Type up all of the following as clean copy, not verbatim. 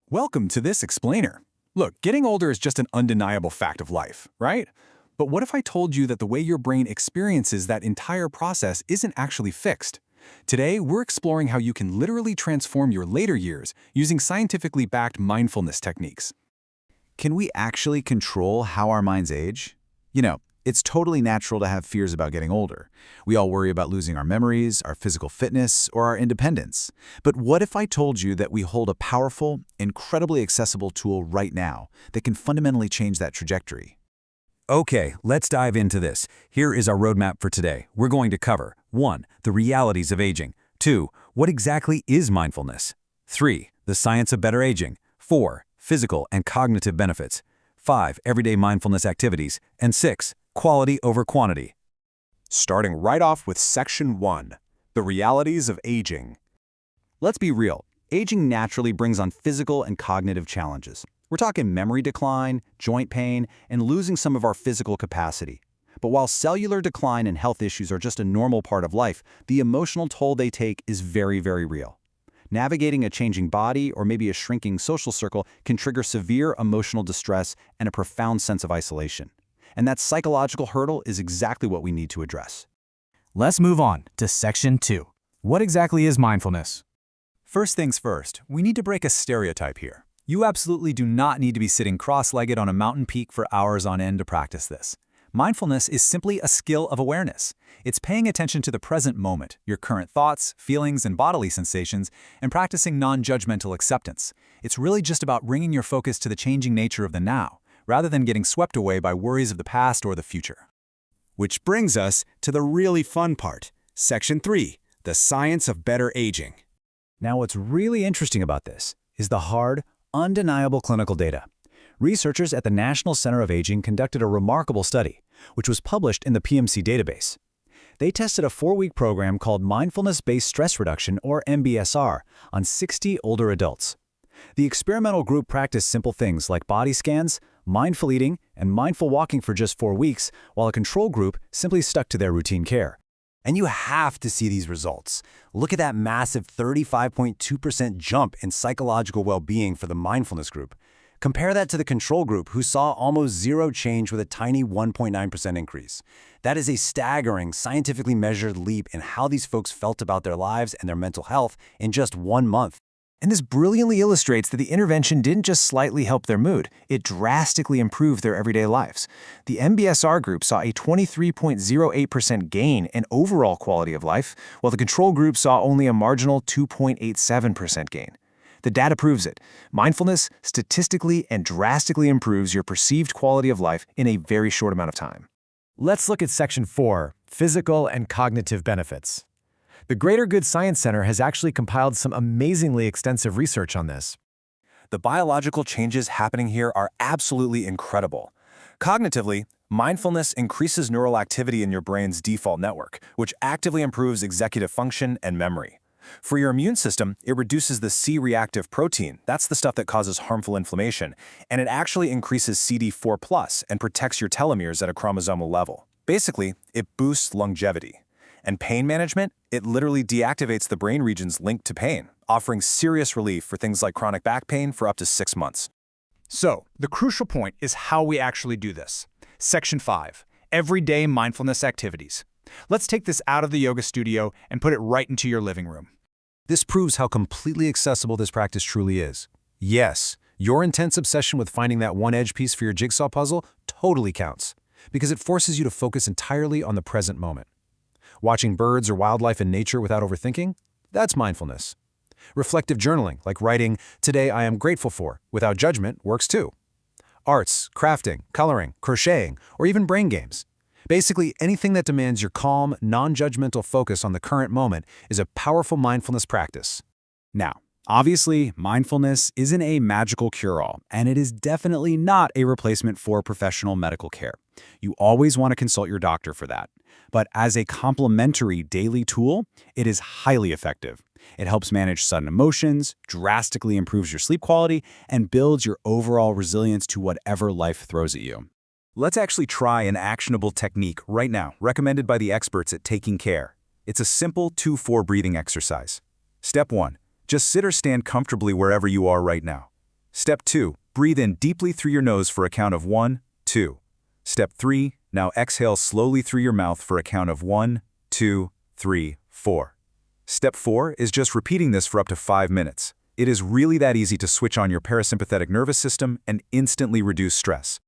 Welcome to this explainer. Look, getting older is just an undeniable fact of life, right? But what if I told you that the way your brain experiences that entire process isn't actually fixed? Today, we're exploring how you can literally transform your later years using scientifically backed mindfulness techniques. Can we actually control how our minds age? It's totally natural to have fears about getting older. We all worry about losing our memories, our physical fitness, or our independence. But what if I told you that we hold a powerful, incredibly accessible tool right now that can fundamentally change that trajectory? Okay, let's dive into this. Here is our roadmap for today. We're going to cover 1. The realities of aging. 2. What exactly is mindfulness? 3. The science of better aging. 4. Physical and cognitive benefits. 5. Everyday mindfulness activities. And 6. Quality over quantity. Starting right off with Section 1, the realities of aging. Let's be real. Aging naturally brings on physical and cognitive challenges. We're talking memory decline, joint pain, and losing some of our physical capacity. But while cellular decline and health issues are just a normal part of life, the emotional toll they take is very, very real. Navigating a changing body or maybe a shrinking social circle can trigger severe emotional distress and a profound sense of isolation. And that psychological hurdle is exactly what we need to address. Let's move on to Section 2. What exactly is mindfulness? First things first, we need to break a stereotype here. You absolutely do not need to be sitting cross-legged on a mountain peak for hours on end to practice this. Mindfulness is simply a skill of awareness. It's paying attention to the present moment, your current thoughts, feelings, and bodily sensations, and practicing non-judgmental acceptance. It's really just about bringing your focus to the changing nature of the now, rather than getting swept away by worries of the past or the future. Which brings us to the really fun part, Section 3, the science of better aging. Now, what's really interesting about this is the hard, undeniable clinical data. Researchers at the National Center of Aging conducted a remarkable study, which was published in the PMC database. They tested a 4-week program called Mindfulness-Based Stress Reduction, or MBSR, on 60 older adults. The experimental group practiced simple things like body scans, mindful eating, and mindful walking for just 4 weeks, while a control group simply stuck to their routine care. And you have to see these results. Look at that massive 35.2% jump in psychological well-being for the mindfulness group. Compare that to the control group, who saw almost zero change with a tiny 1.9% increase. That is a staggering, scientifically measured leap in how these folks felt about their lives and their mental health in just 1 month. And this brilliantly illustrates that the intervention didn't just slightly help their mood, it drastically improved their everyday lives. The MBSR group saw a 23.08% gain in overall quality of life, while the control group saw only a marginal 2.87% gain. The data proves it. Mindfulness statistically and drastically improves your perceived quality of life in a very short amount of time. Let's look at Section 4, Physical and Cognitive Benefits. The Greater Good Science Center has actually compiled some amazingly extensive research on this. The biological changes happening here are absolutely incredible. Cognitively, mindfulness increases neural activity in your brain's default network, which actively improves executive function and memory. For your immune system, it reduces the C-reactive protein, that's the stuff that causes harmful inflammation, and it actually increases CD4+ and protects your telomeres at a chromosomal level. Basically, it boosts longevity. And pain management, it literally deactivates the brain regions linked to pain, offering serious relief for things like chronic back pain for up to 6 months. So, the crucial point is how we actually do this. Section 5, Everyday Mindfulness Activities. Let's take this out of the yoga studio and put it right into your living room. This proves how completely accessible this practice truly is. Yes, your intense obsession with finding that one edge piece for your jigsaw puzzle totally counts, because it forces you to focus entirely on the present moment. Watching birds or wildlife in nature without overthinking? That's mindfulness. Reflective journaling, like writing, "Today I am grateful for," without judgment, works too. Arts, crafting, coloring, crocheting, or even brain games. Basically, anything that demands your calm, non-judgmental focus on the current moment is a powerful mindfulness practice. Now, obviously, mindfulness isn't a magical cure-all, and it is definitely not a replacement for professional medical care. You always want to consult your doctor for that. But as a complementary daily tool, it is highly effective. It helps manage sudden emotions, drastically improves your sleep quality, and builds your overall resilience to whatever life throws at you. Let's actually try an actionable technique right now, recommended by the experts at Taking Care. It's a simple 2-4 breathing exercise. Step 1. Just sit or stand comfortably wherever you are right now. Step 2. Breathe in deeply through your nose for a count of 1, 2. Step 3. Now exhale slowly through your mouth for a count of 1, 2, 3, 4. Step 4 is just repeating this for up to 5 minutes. It is really that easy to switch on your parasympathetic nervous system and instantly reduce stress.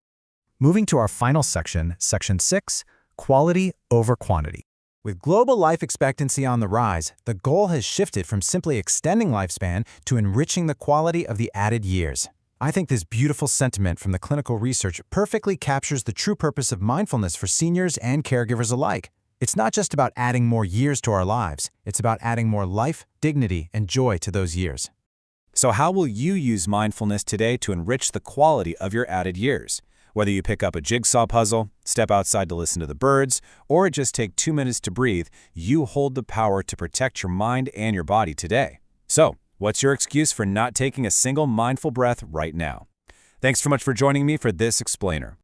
Moving to our final section, Section 6, Quality over Quantity. With global life expectancy on the rise, the goal has shifted from simply extending lifespan to enriching the quality of the added years. I think this beautiful sentiment from the clinical research perfectly captures the true purpose of mindfulness for seniors and caregivers alike. It's not just about adding more years to our lives, it's about adding more life, dignity, and joy to those years. So how will you use mindfulness today to enrich the quality of your added years? Whether you pick up a jigsaw puzzle, step outside to listen to the birds, or just take 2 minutes to breathe, you hold the power to protect your mind and your body today. So, what's your excuse for not taking a single mindful breath right now? Thanks so much for joining me for this explainer.